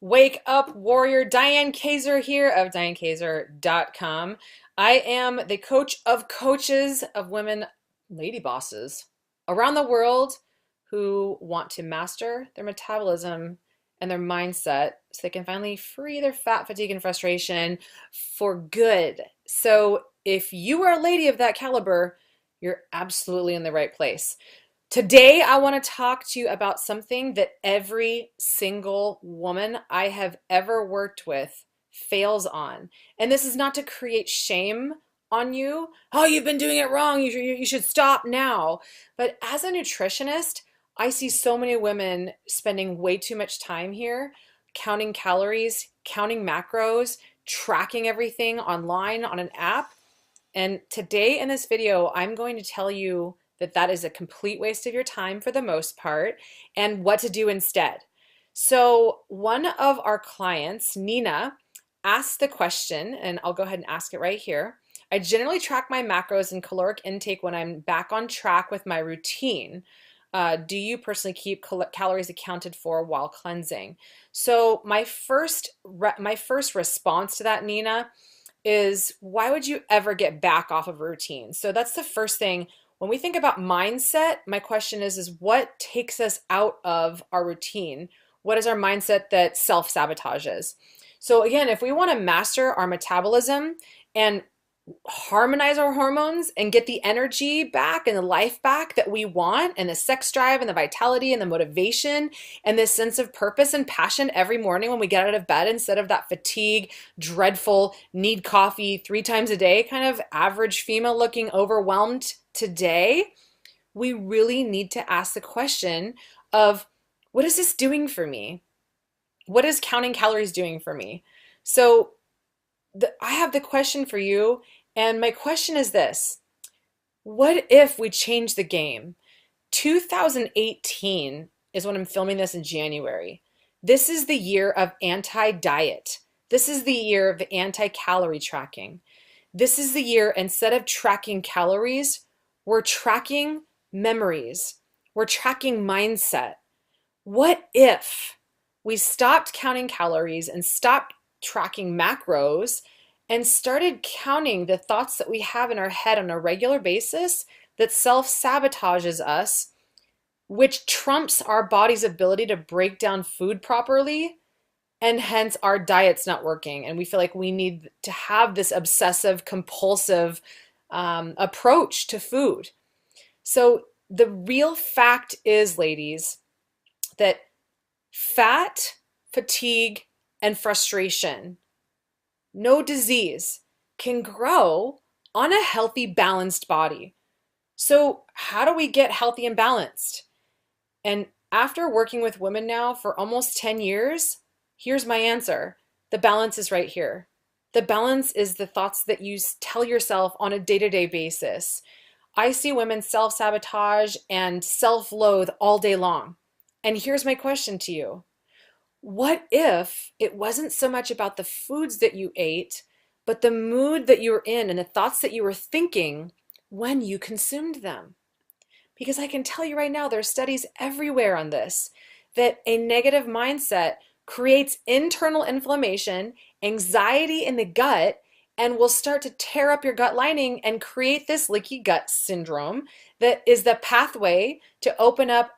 Wake up, warrior. Diane Kaiser here of dianekaiser.com. I am the coach of coaches of women lady bosses around the world who want to master their metabolism and their mindset so they can finally free their fat, fatigue, and frustration for good. So, if you are a lady of that caliber, you're absolutely in the right place. Today, I want to talk to you about something that every single woman I have ever worked with fails on. And this is not to create shame on you. Oh, you've been doing it wrong. You should stop now. But as a nutritionist, I see so many women spending way too much time here counting calories, counting macros, tracking everything online on an app. And today in this video, I'm going to tell you that that is a complete waste of your time for the most part and what to do instead. So one of our clients, Nina, asked the question, and I'll go ahead and ask it right here. I generally track my macros and caloric intake when I'm back on track with my routine. Do you personally keep calories accounted for while cleansing? So my first response to that, Nina, is why would you ever get back off of a routine? So that's the first thing. When we think about mindset, my question is what takes us out of our routine? What is our mindset that self-sabotages? So again, if we want to master our metabolism and harmonize our hormones and get the energy back and the life back that we want, and the sex drive and the vitality and the motivation and this sense of purpose and passion every morning when we get out of bed, instead of that fatigue, dreadful, need coffee 3 times a day kind of average female looking overwhelmed today, we really need to ask the question of, what is this doing for me? What is counting calories doing for me? So I have the question for you, and my question is this: what if we change the game? 2018 is when I'm filming this in January. This is the year of anti-diet. This is the year of anti-calorie tracking. This is the year, instead of tracking calories, we're tracking memories. We're tracking mindset. What if we stopped counting calories and stopped tracking macros and started counting the thoughts that we have in our head on a regular basis that self-sabotages us, which trumps our body's ability to break down food properly, and hence our diet's not working, and we feel like we need to have this obsessive compulsive approach to food. So the real fact is, ladies, that fat, fatigue, and frustration, no disease, can grow on a healthy, balanced body. So how do we get healthy and balanced? And after working with women now for almost 10 years, here's my answer. The balance is right here. The balance is the thoughts that you tell yourself on a day-to-day basis. I see women self-sabotage and self-loathe all day long. And here's my question to you. What if it wasn't so much about the foods that you ate, but the mood that you were in and the thoughts that you were thinking when you consumed them? Because I can tell you right now, there are studies everywhere on this, that a negative mindset creates internal inflammation, anxiety in the gut, and will start to tear up your gut lining and create this leaky gut syndrome that is the pathway to open up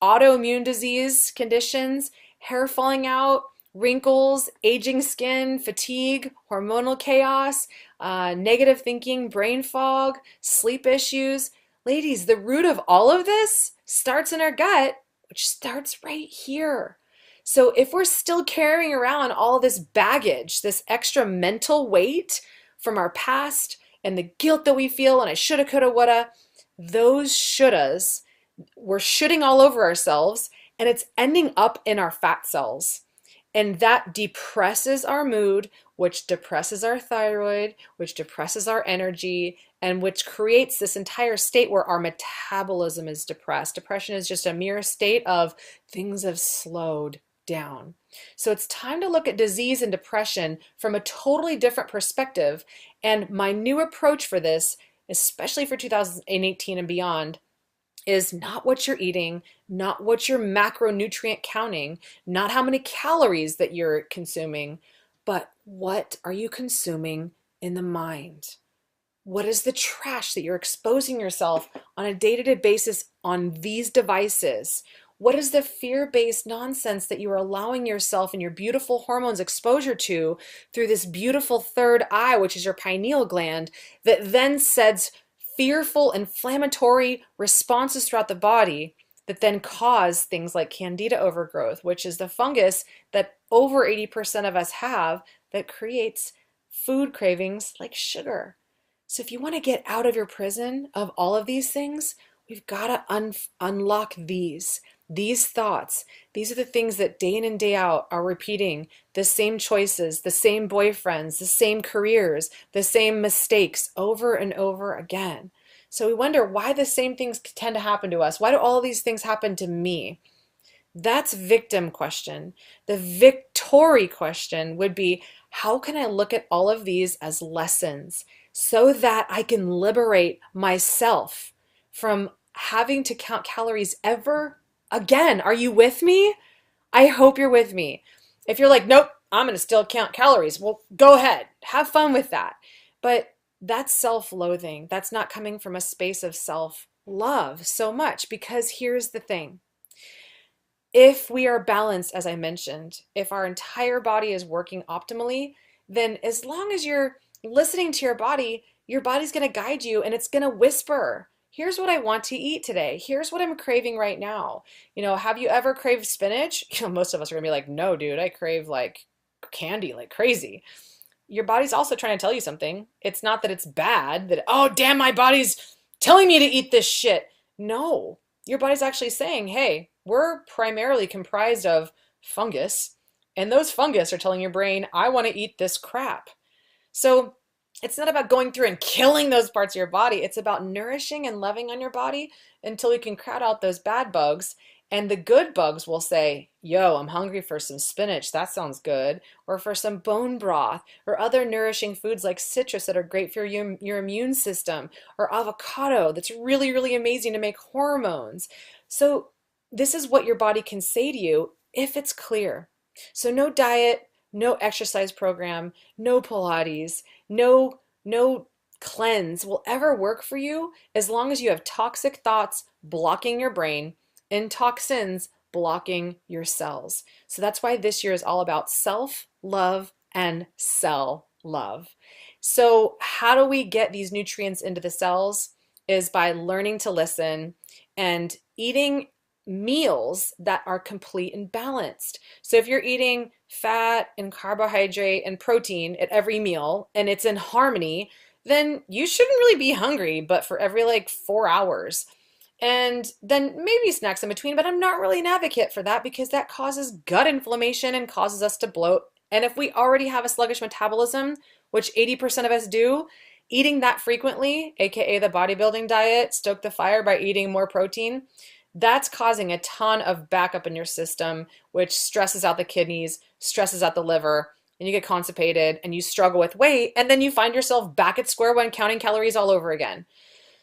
autoimmune disease conditions, hair falling out, wrinkles, aging skin, fatigue, hormonal chaos, negative thinking, brain fog, sleep issues. Ladies, the root of all of this starts in our gut, which starts right here. So if we're still carrying around all this baggage, this extra mental weight from our past and the guilt that we feel and I shoulda, coulda, woulda, those shouldas, we're shooting all over ourselves, and it's ending up in our fat cells. And that depresses our mood, which depresses our thyroid, which depresses our energy, and which creates this entire state where our metabolism is depressed. Depression is just a mere state of things have slowed down. So it's time to look at disease and depression from a totally different perspective. And my new approach for this, especially for 2018 and beyond, is not what you're eating, not what you're macronutrient counting, not how many calories that you're consuming, but what are you consuming in the mind? What is the trash that you're exposing yourself on a day-to-day basis on these devices? What is the fear-based nonsense that you are allowing yourself and your beautiful hormones exposure to through this beautiful third eye, which is your pineal gland, that then sends fearful inflammatory responses throughout the body that then cause things like candida overgrowth, which is the fungus that over 80% of us have that creates food cravings like sugar. So if you want to get out of your prison of all of these things, we've got to unlock these thoughts. These are the things that day in and day out are repeating the same choices, the same boyfriends, the same careers, the same mistakes over and over again. So we wonder why the same things tend to happen to us. Why do all these things happen to me? That's victim question. The victory question would be, how can I look at all of these as lessons so that I can liberate myself from having to count calories ever again? Are you with me? I hope you're with me. If you're like, nope, I'm going to still count calories, well, go ahead. Have fun with that. But that's self-loathing. That's not coming from a space of self-love so much, because here's the thing. If we are balanced, as I mentioned, if our entire body is working optimally, then as long as you're listening to your body's going to guide you and it's going to whisper, here's what I want to eat today. Here's what I'm craving right now. Have you ever craved spinach? Most of us are going to be like, no, dude, I crave like candy like crazy. Your body's also trying to tell you something. It's not that it's bad, that, oh, damn, my body's telling me to eat this shit. No, your body's actually saying, hey, we're primarily comprised of fungus, and those fungus are telling your brain, I want to eat this crap. So it's not about going through and killing those parts of your body. It's about nourishing and loving on your body until you can crowd out those bad bugs. And the good bugs will say, yo, I'm hungry for some spinach. That sounds good. Or for some bone broth or other nourishing foods like citrus that are great for your immune system, or avocado that's really, really amazing to make hormones. So this is what your body can say to you if it's clear. So no diet, no exercise program, no Pilates, no cleanse will ever work for you as long as you have toxic thoughts blocking your brain and toxins blocking your cells. So that's why this year is all about self-love and cell-love. So how do we get these nutrients into the cells? Is by learning to listen and eating meals that are complete and balanced. So if you're eating fat and carbohydrate and protein at every meal and it's in harmony, then you shouldn't really be hungry, but for every like 4 hours. And then maybe snacks in between, but I'm not really an advocate for that because that causes gut inflammation and causes us to bloat. And if we already have a sluggish metabolism, which 80% of us do, eating that frequently, aka the bodybuilding diet, stoke the fire by eating more protein, that's causing a ton of backup in your system, which stresses out the kidneys, stresses out the liver, and you get constipated and you struggle with weight, and then you find yourself back at square one counting calories all over again.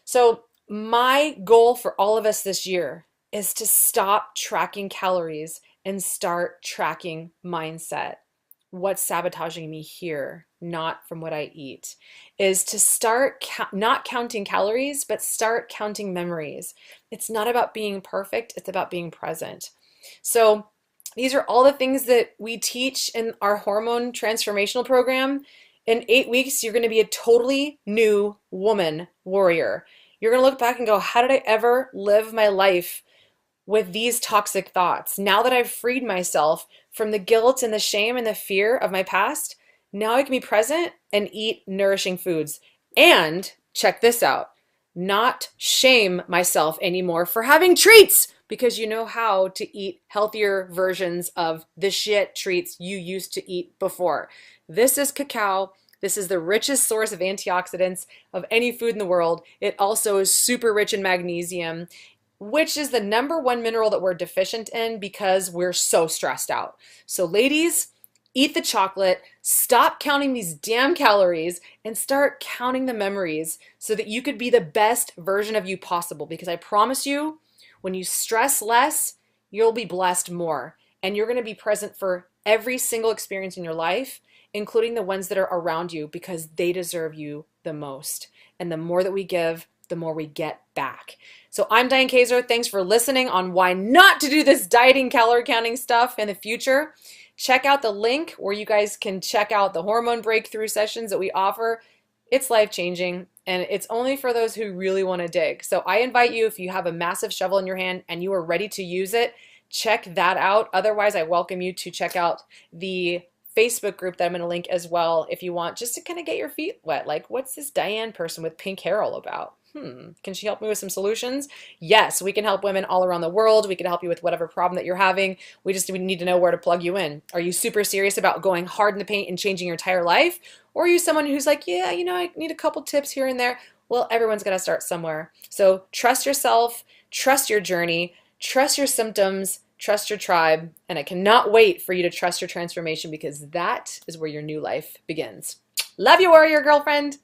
So my goal for all of us this year is to stop tracking calories and start tracking mindset. What's sabotaging me here, not from what I eat, is to start not counting calories, but start counting memories. It's not about being perfect, it's about being present. So these are all the things that we teach in our hormone transformational program. In 8 weeks, you're going to be a totally new woman warrior. You're going to look back and go, how did I ever live my life with these toxic thoughts? Now that I've freed myself from the guilt and the shame and the fear of my past, now I can be present and eat nourishing foods. And check this out, not shame myself anymore for having treats, because you know how to eat healthier versions of the shit treats you used to eat before. This is cacao. This is the richest source of antioxidants of any food in the world. It also is super rich in magnesium, which is the #1 mineral that we're deficient in because we're so stressed out. So ladies, Eat the chocolate, stop counting these damn calories, and start counting the memories so that you could be the best version of you possible. Because I promise you, when you stress less, you'll be blessed more. And you're going to be present for every single experience in your life, including the ones that are around you, because they deserve you the most. And the more that we give, the more we get back. So I'm Diane Kaiser. Thanks for listening on why not to do this dieting, calorie counting stuff in the future. Check out the link where you guys can check out the hormone breakthrough sessions that we offer. It's life-changing, and it's only for those who really want to dig. So I invite you, if you have a massive shovel in your hand and you are ready to use it, check that out. Otherwise, I welcome you to check out the Facebook group that I'm going to link as well if you want, just to kind of get your feet wet. Like, what's this Diane person with pink hair all about? Can she help me with some solutions? Yes, we can help women all around the world. We can help you with whatever problem that you're having. We need to know where to plug you in. Are you super serious about going hard in the paint and changing your entire life? Or are you someone who's like, yeah, I need a couple tips here and there? Well, everyone's got to start somewhere. So trust yourself, trust your journey, trust your symptoms, trust your tribe, and I cannot wait for you to trust your transformation, because that is where your new life begins. Love you, warrior girlfriend.